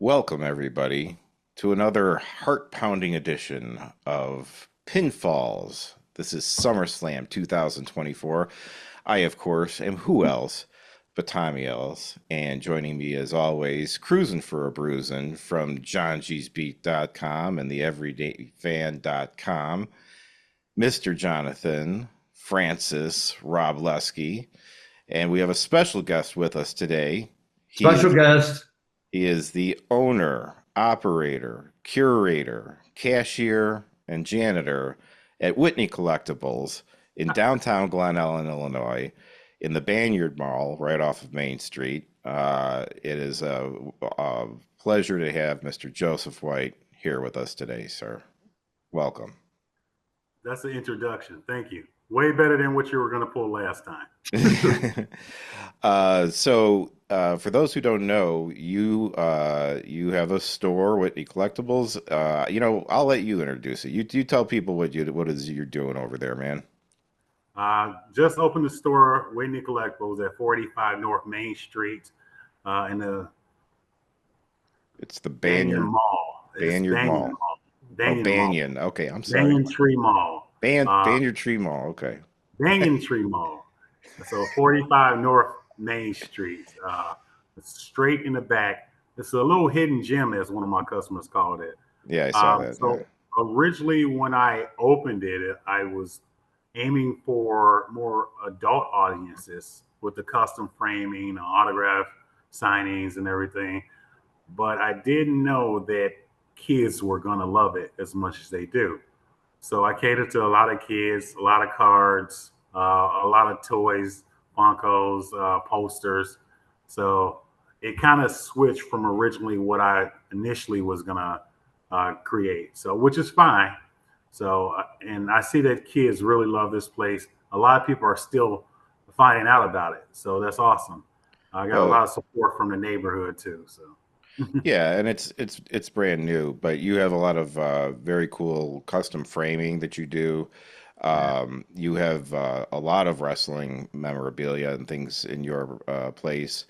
Welcome, everybody, to another heart-pounding edition of Pinfalls. This is SummerSlam 2024. I, of course, am who else but Tommy Ellis, and joining me, as always, cruising for a bruising from JohnG'sBeat.com and the EverydayFan.com, Mr. Jonathan Francis Wroblewski, and we have a special guest with us today. Special guest. He is the owner, operator, curator, cashier, and janitor at Whitney Collectibles in downtown Glen Ellen, Illinois, in the Banyard Mall right off of Main Street. It is a pleasure to have Mr. Joseph White here with us today, sir. Welcome. That's the introduction. Thank you. Way better than what you were going to pull last time. For those who don't know, you have a store, Whitney Collectibles. I'll let you introduce it. You tell people what you're doing over there, man. Just opened the store, Whitney Collectibles, at 45 North Main Street, It's the Banyard Mall. Banyard Mall. Banyan. Okay, I'm sorry. Banyan Tree Mall. Banyard Tree Mall. Okay. Banyan Tree Mall. So 45 North Main Street. It's straight in the back. It's a little hidden gem, as one of my customers called it. Yeah, I saw that. So originally, when I opened it, I was aiming for more adult audiences with the custom framing, autograph signings, and everything. But I didn't know that kids were going to love it as much as they do. So I catered to a lot of kids, a lot of cards, a lot of toys, Funkos, posters. So it kind of switched from originally what I initially was going to create. So, which is fine. So, and I see that kids really love this place. A lot of people are still finding out about it. So that's awesome. I got a lot of support from the neighborhood too. So. Yeah, and it's brand new, but you have a lot of very cool custom framing that you do. You have a lot of wrestling memorabilia and things in your place.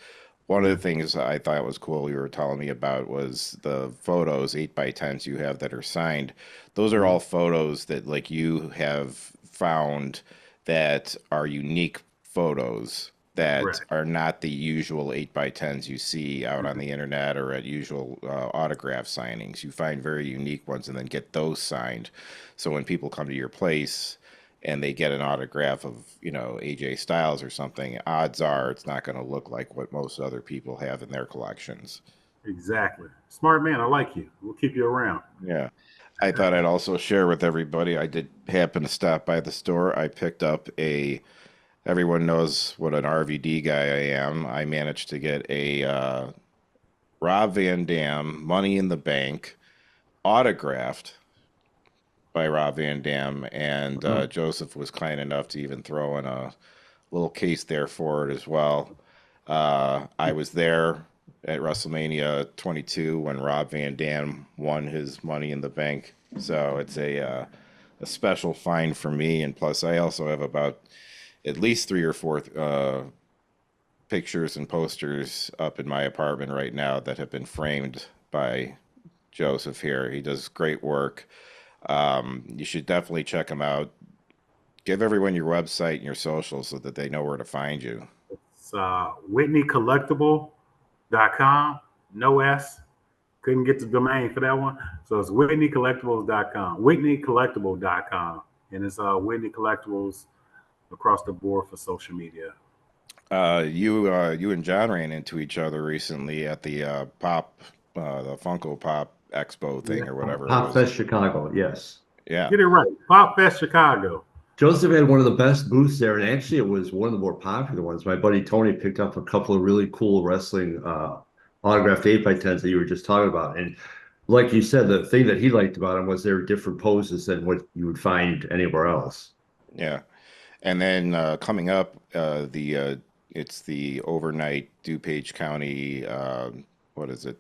One of the things I thought was cool you were telling me about was the photos, 8x10s you have that are signed. Those are all photos that like you have found that are unique photos that are not the usual 8x10s you see out on the internet or at usual autograph signings. You find very unique ones and then get those signed. So when people come to your place and they get an autograph of, AJ Styles or something, odds are it's not going to look like what most other people have in their collections. Exactly. Smart man. I like you. We'll keep you around. Yeah. I thought I'd also share with everybody. I did happen to stop by the store. I picked up everyone knows what an RVD guy I am. I managed to get a Rob Van Dam Money in the Bank autographed by Rob Van Dam, and Joseph was kind enough to even throw in a little case there for it as well. I was there at WrestleMania 22 when Rob Van Dam won his Money in the Bank, so it's a special find for me. And plus, I also have about at least 3 or 4 pictures and posters up in my apartment right now that have been framed by Joseph here. He does great work. You should definitely check him out. Give everyone your website and your socials so that they know where to find you. It's WhitneyCollectible.com. No S. Couldn't get the domain for that one. So it's WhitneyCollectibles.com. WhitneyCollectible.com. And it's Whitney Collectibles across the board for social media. You and John ran into each other recently at the the Funko Pop Expo thing or whatever. Pop Fest Chicago, yes. Yeah. Get it right. Pop Fest Chicago. Joseph had one of the best booths there, and actually it was one of the more popular ones. My buddy Tony picked up a couple of really cool wrestling autographed 8x10s that you were just talking about. And like you said, the thing that he liked about them was there were different poses than what you would find anywhere else. Yeah. And then coming up, it's the overnight DuPage County, what is it?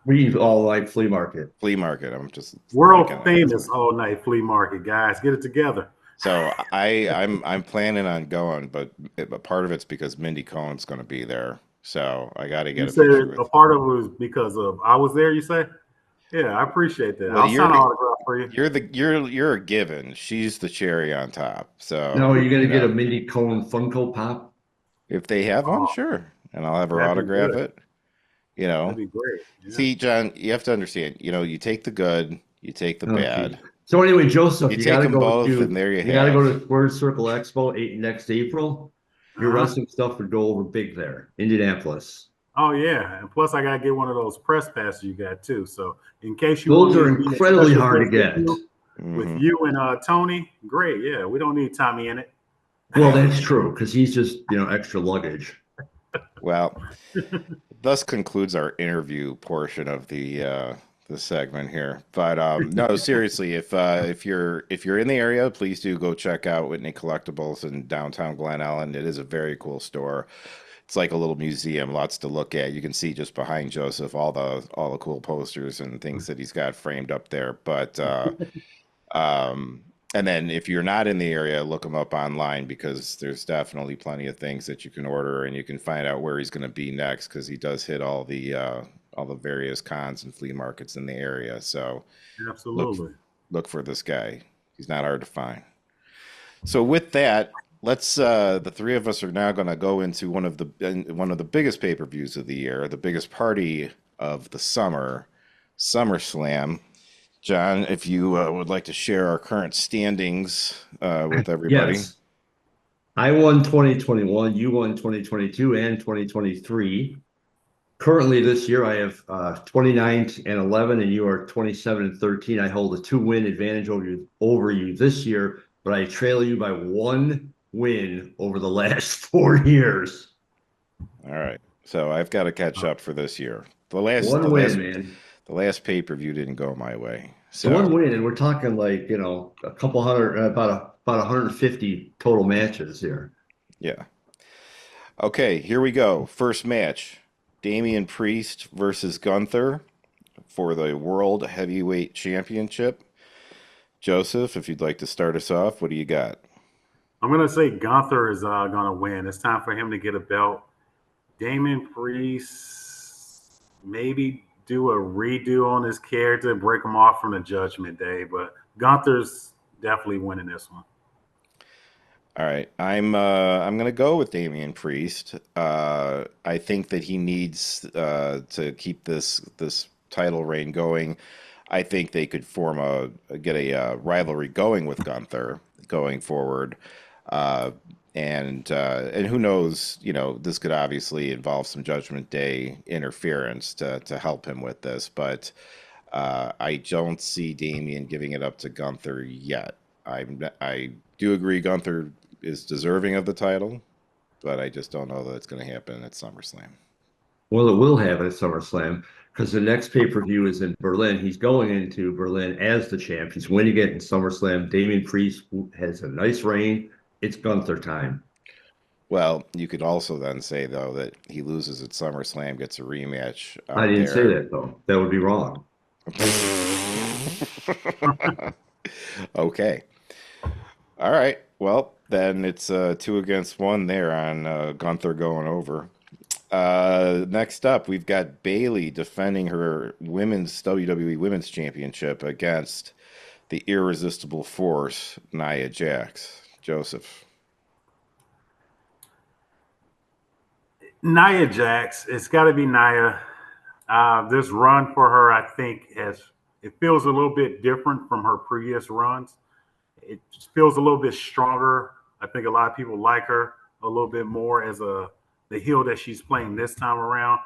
We all like flea market. Flea market. I'm just world famous all night flea market, guys. Get it together. So I'm planning on going, but part of it's because Mindy Cohen's going to be there. So I got to You get a said picture a with. part of it was because of I was there. You say, yeah, I appreciate that. Well, I'll sign an autograph for you. you're a given. She's the cherry on top. Now, So are you going to get a Mindy Cohn Funko Pop? if they have one, Oh, sure, and I'll have her that'd be autograph good. it. That'd be great. Yeah. See, John, you have to understand. You take the good, you take the Oh, bad, geez. So anyway, Joseph, you take them both, and there you got to go have. to Square Circle Expo next April. Your Uh-huh. wrestling stuff would go over big there, Indianapolis. Oh yeah, and plus I gotta get one of those press passes you got too. So in case you Those want me are to be a incredibly special hard to guest get. with Mhm. you and Tony, great. Yeah, we don't need Tommy in it. Well, that's true because he's just extra luggage. Well, thus concludes our interview portion of the segment here. But no, seriously, if you're in the area, please do go check out Whitney Collectibles in downtown Glen Ellen. It is a very cool store. It's like a little museum, lots to look at. You can see just behind Joseph all the cool posters and things that he's got framed up there. But um, and then if you're not in the area, look him up online because there's definitely plenty of things that you can order and you can find out where he's going to be next because he does hit all the various cons and flea markets in the area. So look Absolutely. look for this guy. He's not hard to find. So with that, let's the three of us are now going to go into one of the biggest pay-per-views of the year, the biggest party of the summer, SummerSlam. John, if you would like to share our current standings with everybody. Yes. I won 2021, you won 2022 and 2023. Currently this year I have 29-11 and you are 27-13. I hold a 2-win advantage over you this year, but I trail you by 1 win over the last 4 years. All right. So I've got to catch up for this year. The One win, man. The last pay-per-view didn't go my way. So 1 win, and we're talking like, a couple hundred, about 150 total matches here. yeah. Okay, here we go. First match. Damian Priest versus Gunther for the World Heavyweight Championship. Joseph, if you'd like to start us off, what do you got? I'm gonna say Gunther is gonna win. It's time for him to get a belt. Damon Priest maybe do a redo on his character, break him off from the Judgment Day, but Gunther's definitely winning this one. All right, I'm gonna go with Damian Priest. I think that he needs to keep this title reign going. I think they could get a rivalry going with Gunther going forward. And who knows, this could obviously involve some Judgment Day interference to help him with this, but I don't see Damian giving it up to Gunther yet. I do agree Gunther is deserving of the title, but I just don't know that it's going to happen at SummerSlam. Well, it will happen at SummerSlam because the next pay-per-view is in Berlin. He's going into Berlin as the champ. He's winning it in SummerSlam. Damian Priest has a nice reign. It's Gunther time. Well, you could also then say, though, that he loses at SummerSlam, gets a rematch out I didn't there. say that, though. That would be wrong. Okay. All right. Well, then it's 2 against 1 there on Gunther going over. Next up, we've got Bayley defending her WWE Women's Championship against the irresistible force, Nia Jax. Joseph. Nia Jax, it's got to be Nia. This run for her, I think, it feels a little bit different from her previous runs. It just feels a little bit stronger. I think a lot of people like her a little bit more as the heel that she's playing this time around.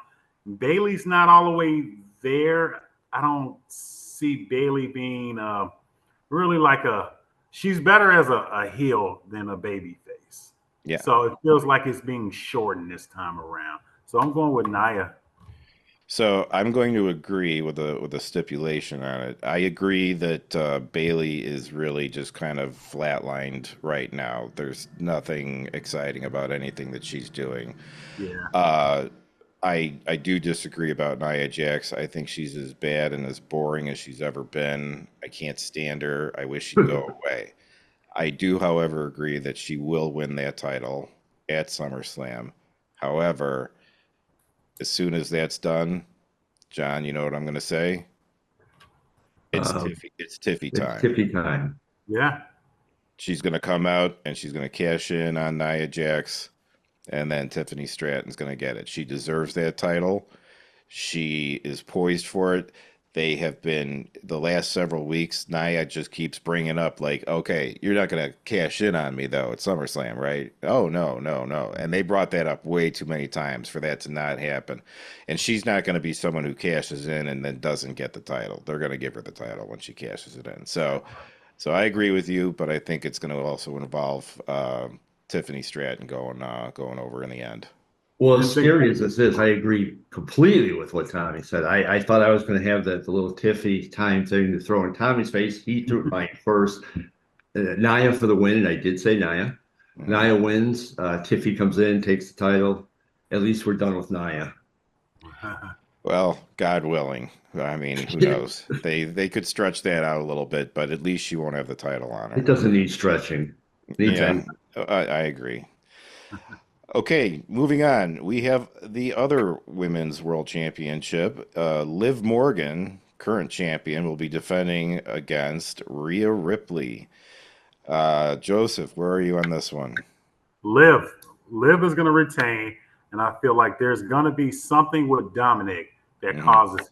Bayley's not all the way there. I don't see Bayley being really like she's better as a heel than a baby face. Yeah. So it feels like it's being shortened this time around. So I'm going with Nia. So I'm going to agree with a stipulation on it. I agree that Bayley is really just kind of flatlined right now. There's nothing exciting about anything that she's doing. Yeah. I do disagree about Nia Jax. I think she's as bad and as boring as she's ever been. I can't stand her. I wish she'd go away. I do, however, agree that she will win that title at SummerSlam. However, as soon as that's done, John, you know what I'm going to say? It's Tiffy. It's Tiffy It's time. Tiffy time. Yeah. She's going to come out and she's going to cash in on Nia Jax, and then Tiffany Stratton's going to get it. She deserves that title. She is poised for it. They have been the last several weeks. Nia just keeps bringing up, like, okay, you're not going to cash in on me, though, at SummerSlam, right? Oh, no, no, no. And they brought that up way too many times for that to not happen. And she's not going to be someone who cashes in and then doesn't get the title. They're going to give her the title when she cashes it in. So I agree with you, but I think it's going to also involve Tiffany Stratton going over in the end. Well, as scary as this is, I agree completely with what Tommy said. I thought I was going to have the little Tiffy time thing to throw in Tommy's face. He threw it mine first. Nia for the win, and I did say Nia. Mm-hmm. Nia wins. Tiffy comes in, takes the title. At least we're done with Nia. Well, God willing. I mean, who knows? They could stretch that out a little bit, but at least she won't have the title on her. It doesn't need stretching. Yeah, I agree. Okay, moving on. We have the other women's world championship. Liv Morgan, current champion, will be defending against Rhea Ripley. Joseph, where are you on this one? Liv is going to retain, and I feel like there's going to be something with Dominic that causes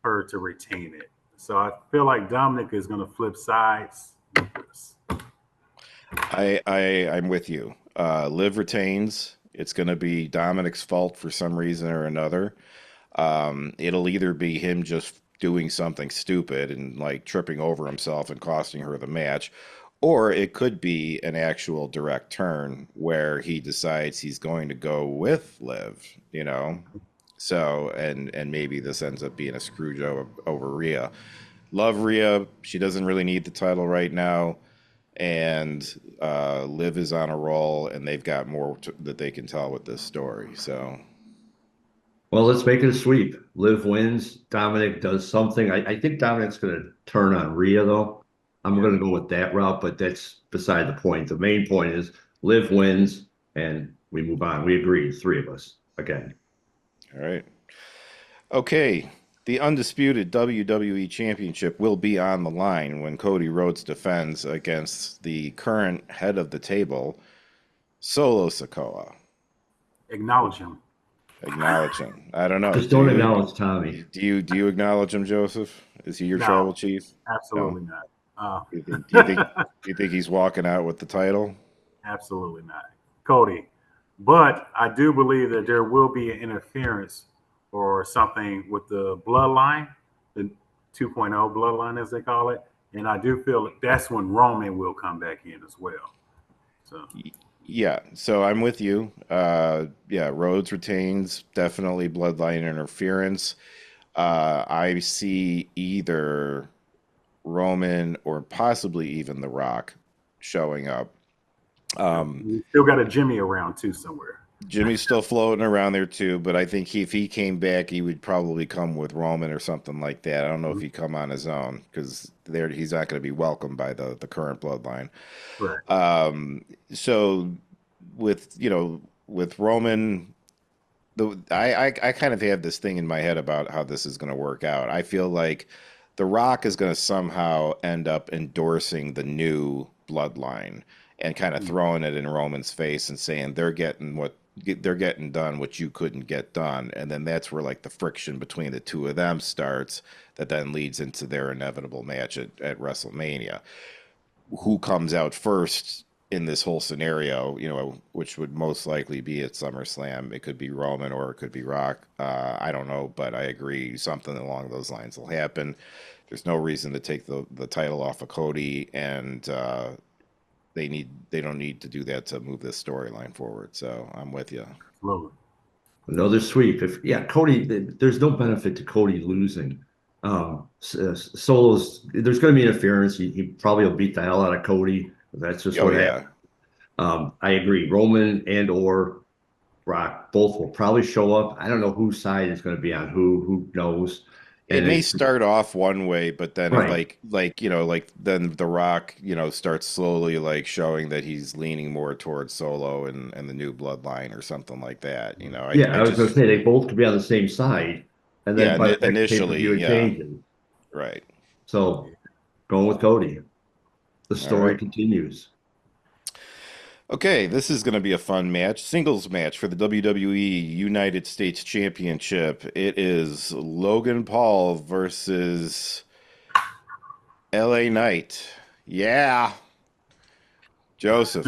her to retain it. So I feel like Dominic is going to flip sides with this. I'm with you. Liv retains. It's going to be Dominic's fault for some reason or another. It'll either be him just doing something stupid and like tripping over himself and costing her the match, or it could be an actual direct turn where he decides he's going to go with Liv, you know. So and maybe this ends up being a screw job over Rhea. Love Rhea. She doesn't really need the title right now. And Liv is on a roll, and they've got more that they can tell with this story. So, well, let's make it a sweep. Liv wins. Dominic does something. I think Dominic's going to turn on Rhea, though. I'm going to go with that route, but that's beside the point. The main point is Liv wins, and we move on. We agree, three of us again. All right. Okay. The undisputed WWE Championship will be on the line when Cody Rhodes defends against the current head of the table, Solo Sikoa. Acknowledge him. Acknowledge him. I don't know. Just don't acknowledge Tommy. Do you acknowledge him, Joseph? Is he your tribal chief? Absolutely not. Do you think he's walking out with the title? Absolutely not. Cody. But I do believe that there will be an interference or something with the bloodline, the 2.0 bloodline, as they call it. And I do feel that that's when Roman will come back in as well. So yeah, so I'm with you. Yeah, Rhodes retains, definitely bloodline interference. I see either Roman or possibly even The Rock showing up. We still got a Jimmy around too somewhere. Jimmy's still floating around there too, but I think if he came back, he would probably come with Roman or something like that. I don't know if he'd come on his own because he's not going to be welcomed by the current bloodline. Right. So with Roman, I kind of have this thing in my head about how this is going to work out. I feel like The Rock is going to somehow end up endorsing the new bloodline and kind of throwing it in Roman's face and saying they're getting done what you couldn't get done, and then that's where like the friction between the two of them starts, that then leads into their inevitable match at WrestleMania. Who comes out first in this whole scenario, which would most likely be at SummerSlam? It could be Roman or it could be Rock. I don't know, but I agree something along those lines will happen. There's no reason to take the title off of Cody, and they don't need to do that to move this storyline forward. So I'm with you. Absolutely. Another sweep. Cody, there's no benefit to Cody losing. Solo's, there's going to be interference. He probably will beat the hell out of Cody. That's just what happened. I agree. Roman and or Rock both will probably show up. I don't know whose side is going to be on who knows. It And may it's start off one way, but then right. then The Rock, starts slowly like showing that he's leaning more towards Solo and the new bloodline or something like that. Yeah, I I was going to just say they both could be on the same side, and then by the next pay-per-view, initially, it yeah, changes. right. So going with Cody. The All story right. continues. Okay, this is going to be a fun match. Singles match for the WWE United States Championship. It is Logan Paul versus LA Knight. Yeah, Joseph.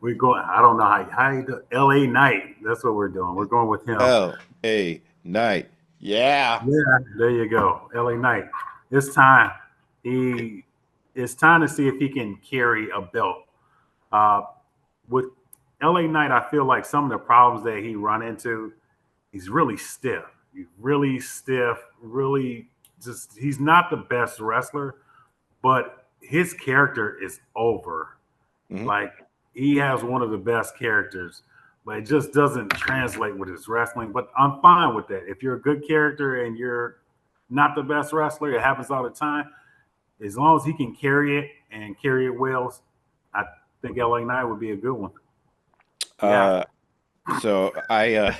We're going. I don't know how you do LA Knight. That's what we're doing. We're going with him. LA Knight. Yeah. Yeah, there you go. LA Knight. It's time. He it's time to see if he can carry a belt. Uh, with LA Knight, I feel like some of the problems that he run into, he's really stiff. He's really stiff, really just he's not the best wrestler, but his character is over. Mhm. Like he has one of the best characters, but it just doesn't translate with his wrestling. But I'm fine with that. If you're a good character and you're not the best wrestler, it happens all the time. As long as he can carry it and carry it well, I think LA Knight would be a good one. Yeah. Uh, so I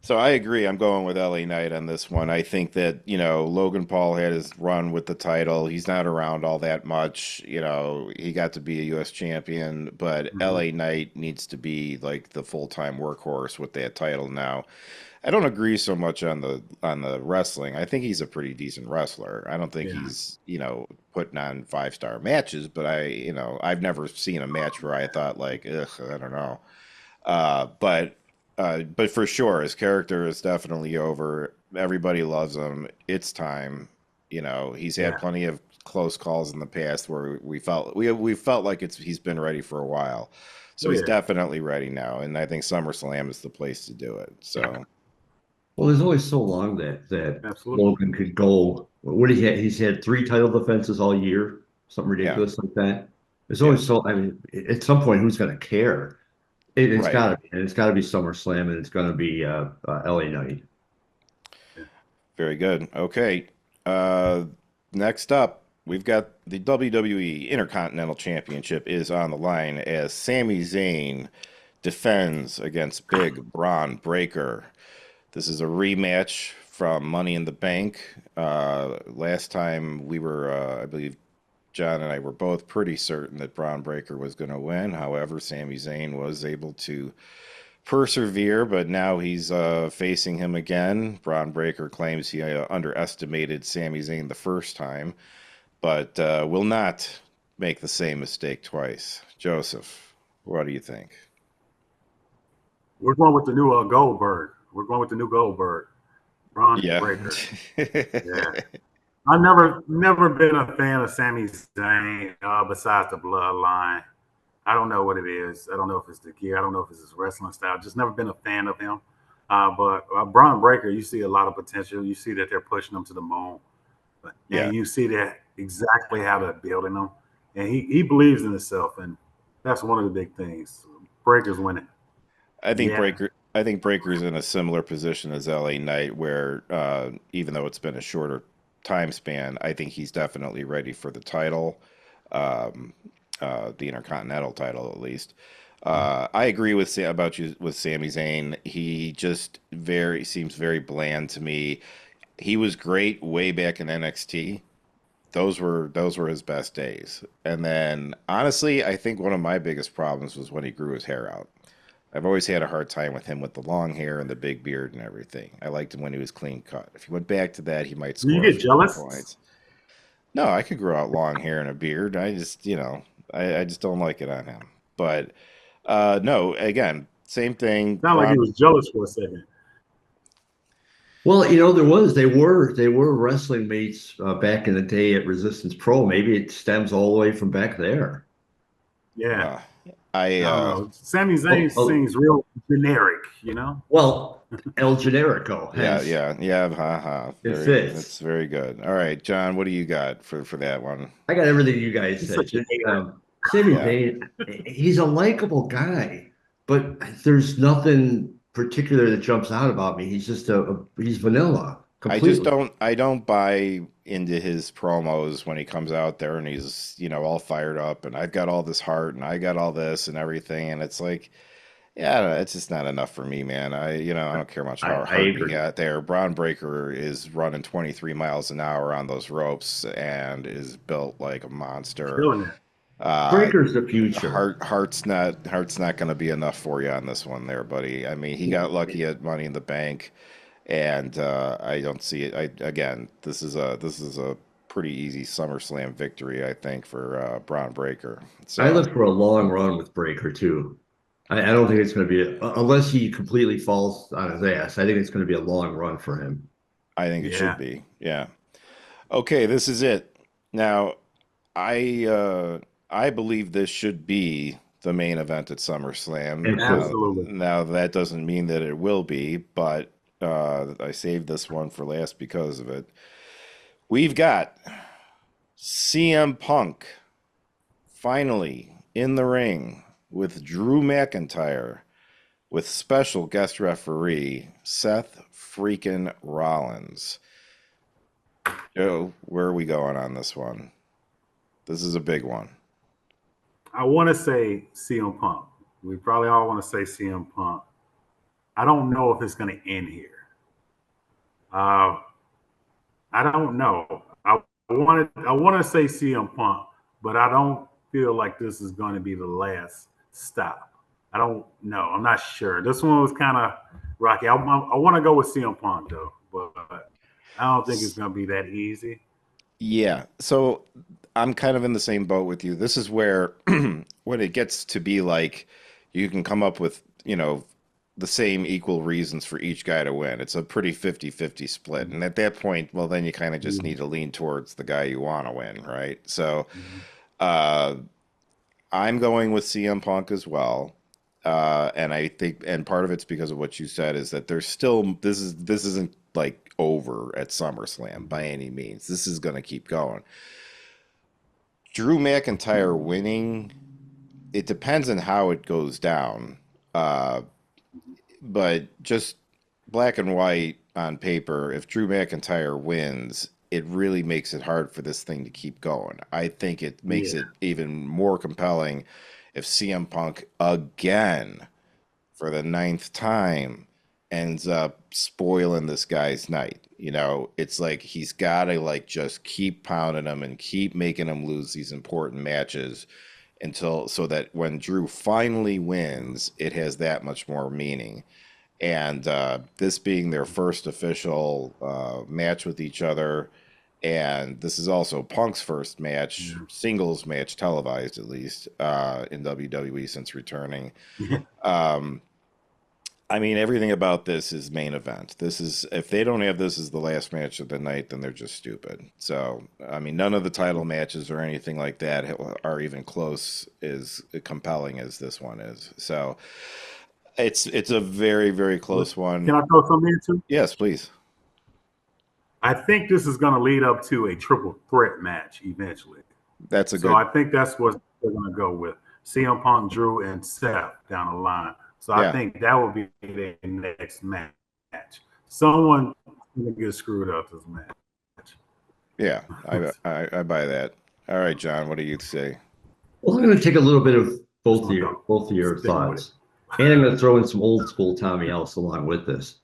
so I agree. I'm going with LA Knight on this one. I think that, Logan Paul had his run with the title. He's not around all that much. He got to be a US champion, but Mm-hmm. LA Knight needs to be like the full-time workhorse with that title now. I don't agree so much on the wrestling. I think he's a pretty decent wrestler. I don't think Yeah. he's, putting on 5-star matches, but I've never seen a match where I thought like, ugh, I don't know. But for sure, his character is definitely over. Everybody loves him. It's time. He's had Yeah. plenty of close calls in the past where we felt like he's been ready for a while. So Oh, he's yeah. definitely ready now, and I think SummerSlam is the place to do it. So Well, there's always so long that Absolutely. Logan could go. What he had, he's had 3 title defenses all year, something yeah, ridiculous like that. There's yeah, always so. I mean, at some point, who's going to care? It's right. got to be, and it's got to be SummerSlam, and it's going to be LA Knight. Very good. Okay. Uh, Next up, we've got the WWE Intercontinental Championship is on the line as Sami Zayn defends against Big Braun Breaker. This is a rematch from Money in the Bank. Last time I believe John and I were both pretty certain that Braun Breaker was going to win. However, Sami Zayn was able to persevere, but now he's facing him again. Braun Breaker claims he underestimated Sami Zayn the first time, but will not make the same mistake twice. Joseph, what do you think? We're going with the new Goldberg. We're going with the new Goldberg. Braun Yeah. Breaker. Yeah. I've never been a fan of Sami Zayn besides the bloodline. I don't know what it is. I don't know if it's the gear. I don't know if it's his wrestling style. Just never been a fan of him. But Braun Breaker, you see a lot of potential. You see that they're pushing him to the moon. Yeah. And you see that exactly how they're building him. And he believes in himself. And that's one of the big things. Breaker's winning. I think Yeah. Breaker's in a similar position as LA Knight, where even though it's been a shorter time span, I think he's definitely ready for the title, um, the Intercontinental title at least. I agree with about you with Sami Zayn. He just seems very bland to me. He was great way back in NXT. Those were his best days. And then honestly, I think one of my biggest problems was when he grew his hair out. I've always had a hard time with him with the long hair and the big beard and everything. I liked him when he was clean cut. If he went back to that, he might Do you score a get few more jealous? points. No, I could grow out long hair and a beard. I just, I just don't like it on him. But no, again, same thing. Sound like he was jealous for a second. Well, they were wrestling mates back in the day at Resistance Pro. Maybe it stems all the way from back there. Yeah. I don't know. Sami Zayn seems real generic, Well, El Generico yeah, has haha. it fits. That's very good. All right, John, what do you got for that one? I got everything you guys He's said. such a hater. Sami Yeah. Zayn, he's a likable guy, but there's nothing particular that jumps out about me. He's just he's vanilla I just completely. I don't buy into his promos when he comes out there and he's, all fired up and I've got all this heart and I got all this and everything. And it's like, yeah, it's just not enough for me, man. I don't care much how I hard he agree. got there. Braun Breaker is running 23 miles an hour on those ropes and is built like a monster. Killing it. Uh, Breaker's the future. heart's not going to be enough for you on this one there, buddy. I mean, he got lucky at Money in the Bank, and I don't see it. Again, this is a pretty easy SummerSlam victory, I think, for Braun Breaker. I So look for a long run with Breaker too. I don't think it's going to be unless he completely falls on his ass. I think it's going to be a long run for him. I think it should Yeah, be. Yeah. Okay, this is it. Now, I believe this should be the main event at SummerSlam. It should. absolutely. Now that doesn't mean that it will be, but I saved this one for last because of it. We've got CM Punk finally in the ring with Drew McIntyre with special guest referee Seth freaking Rollins. Joe, where are we going on this one? This is a big one. I want to say CM Punk. We probably all want to say CM Punk. I don't know if it's going to end here. Uh, I don't know. I want to say CM Punk, but I don't feel like this is going to be the last stop. I don't know. I'm not sure. This one was kind of rocky. I want to go with CM Punk though, but I don't think it's going to be that easy. Yeah, so I'm kind of in the same boat with you. This is where when it gets to be like you can come up with, the same equal reasons for each guy to win. It's a pretty 50-50 split. And at that point, well, then you kind of just need to lean towards the guy you want to win, right? So Mhm. uh, I'm going with CM Punk as well. And I think, and part of it's because of what you said is that there's still, this isn't like over at SummerSlam by any means. This is going to keep going. Drew McIntyre winning, it depends on how it goes down. Uh, but just black and white on paper, if Drew McIntyre wins, it really makes it hard for this thing to keep going. I think it makes Yeah, it even more compelling if CM Punk again, for the ninth time, ends up spoiling this guy's night. It's like he's got to like just keep pounding him and keep making him lose these important matches until so that when Drew finally wins, it has that much more meaning. And this being their first official match with each other, and this is also Punk's first match, yeah. singles match, televised at least, in WWE since returning. Yeah. Um, I mean, everything about this is main event. This is if they don't have this as the last match of the night, then they're just stupid. So, I mean, none of the title matches or anything like that are even close as compelling as this one is. So, it's a very, very close Can one. I throw something in too? Yes, please. I think this is going to lead up to a triple threat match eventually. That's a So I good. think that's what they're going to go with. CM Punk, Drew, and Seth down the line. So I Yeah, think that will be their next match. Someone going to get screwed up this match. yeah. I buy that. All right, John. What do you say? Well, I'm going to take a little bit of Just both of gonna your go both of your sticking with it. thoughts, and I'm going to throw in some old school Tommy else along with this.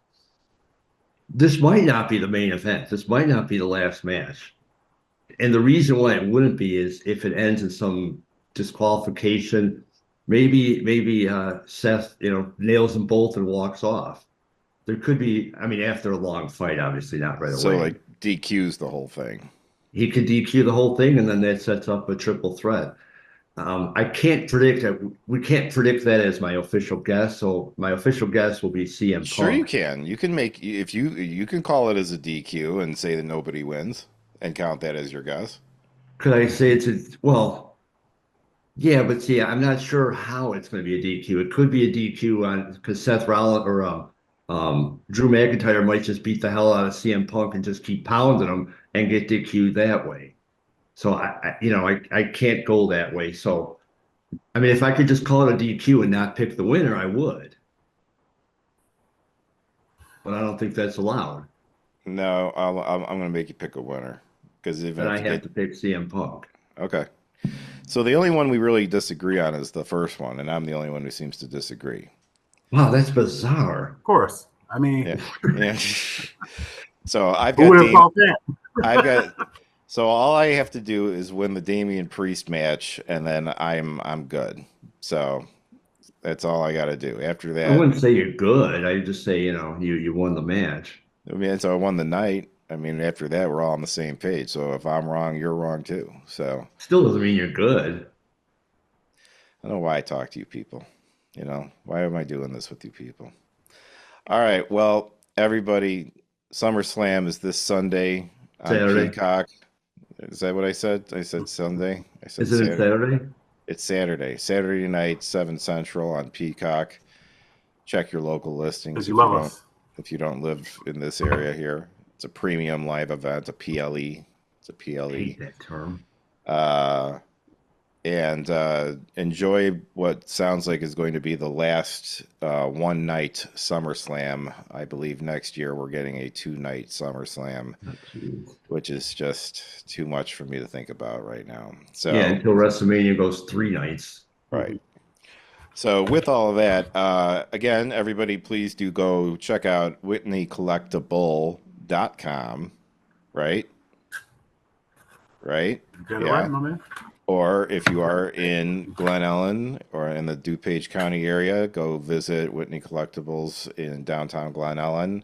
This might not be the main event. This might not be the last match. And the reason why it wouldn't be is if it ends in some disqualification, maybe Seth, nails them both and walks off. There could be, I mean, after a long fight, obviously not right So away. like DQ's the whole thing. He could DQ the whole thing, and then that sets up a triple threat. I can't predict it. We can't predict that as my official guess. So my official guess will be CM Sure, you Punk. can. You can make if you can call it as a DQ and say that nobody wins and count that as your guess. Could I say it's well, yeah, but see, I'm not sure how it's going to be a DQ. It could be a DQ on because Seth Rollins or Drew McIntyre might just beat the hell out of CM Punk and just keep pounding him and get DQ'd that way. So I can't go that way. So I mean, if I could just call it a DQ and not pick the winner, I would. but I don't think that's allowed. No, I'm going to make you pick a winner because even And if I you have get to pick CM Punk. okay. So the only one we really disagree on is the first one, and I'm the only one who seems to disagree. Wow, that's bizarre. Of course. I mean, Yeah, yeah. So I've who got would have thought that? I've got. So all I have to do is win the Damian Priest match, and then I'm good. So that's all I got to do. After I that, wouldn't say you're good. I just say, you won the match. I mean, so I won the night. I mean, after that, we're all on the same page. So if I'm wrong, you're wrong too. So Still doesn't mean you're good. I don't know why I talk to you people. You know, why am I doing this with you people? All right. Well, everybody, SummerSlam is this Sunday on Saturday. Peacock. Is that what I said? I said Sunday. I said Isn't it Saturday. Saturday? It's Saturday. Saturday night, 7 Central on Peacock. Check your local listings Because you love us. if you don't live in this area here. It's a premium live event, a PLE. It's a I PLE. hate that term. And enjoy what sounds like is going to be the last one night SummerSlam. I believe next year we're getting a 2-night SummerSlam, Oh, which is just too much for me to think about right now. So yeah, until WrestleMania goes 3 nights. right. So with all of that, again, everybody, please do go check out WhitneyCollectible.com, right? Right? You got it right, my man. Or if you are in Glen Ellen or in the DuPage County area, go visit Whitney Collectibles in downtown Glen Ellen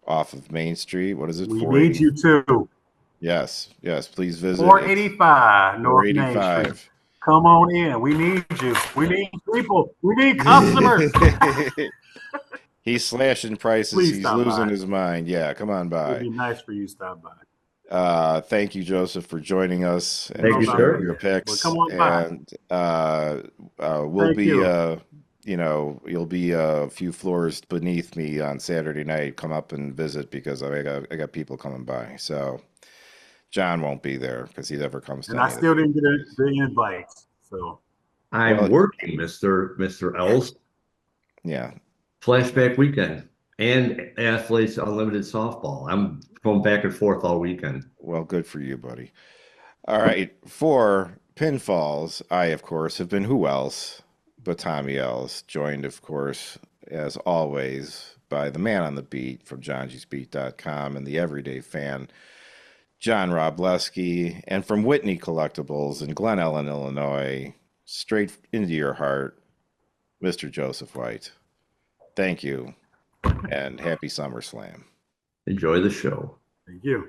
off of Main Street. What is it? We need you too. Yes, please visit. 485 North Main 485. Street. Come on in. We need you. We need people. We need customers. He's slashing prices. Please He's stop losing by. his mind. Yeah, come on It'd by. be nice for you to stop by. Thank you, Joseph, for joining us and Thank you, for sir. your picks. Well, come on by. And we'll Thank be, you. you'll be a few floors beneath me on Saturday night. Come up and visit because I got people coming by. So John won't be there because he never comes to And I any of still the didn't get the invites. So I'm Well- working, Mr. Else. Yeah. Flashback weekend and Athletes Unlimited Softball. I'm going back and forth all weekend. Well, good for you, buddy. All right. For Pinfalls, I, of course, have been who else but Tommy Ellis, joined, of course, as always, by the man on the beat from johngysbeat.com and the everyday fan, John Wroblewski, and from Whitney Collectibles in Glen Ellen, Illinois, straight into your heart, Mr. Joseph White. Thank you, and happy SummerSlam. Enjoy the show. thank you.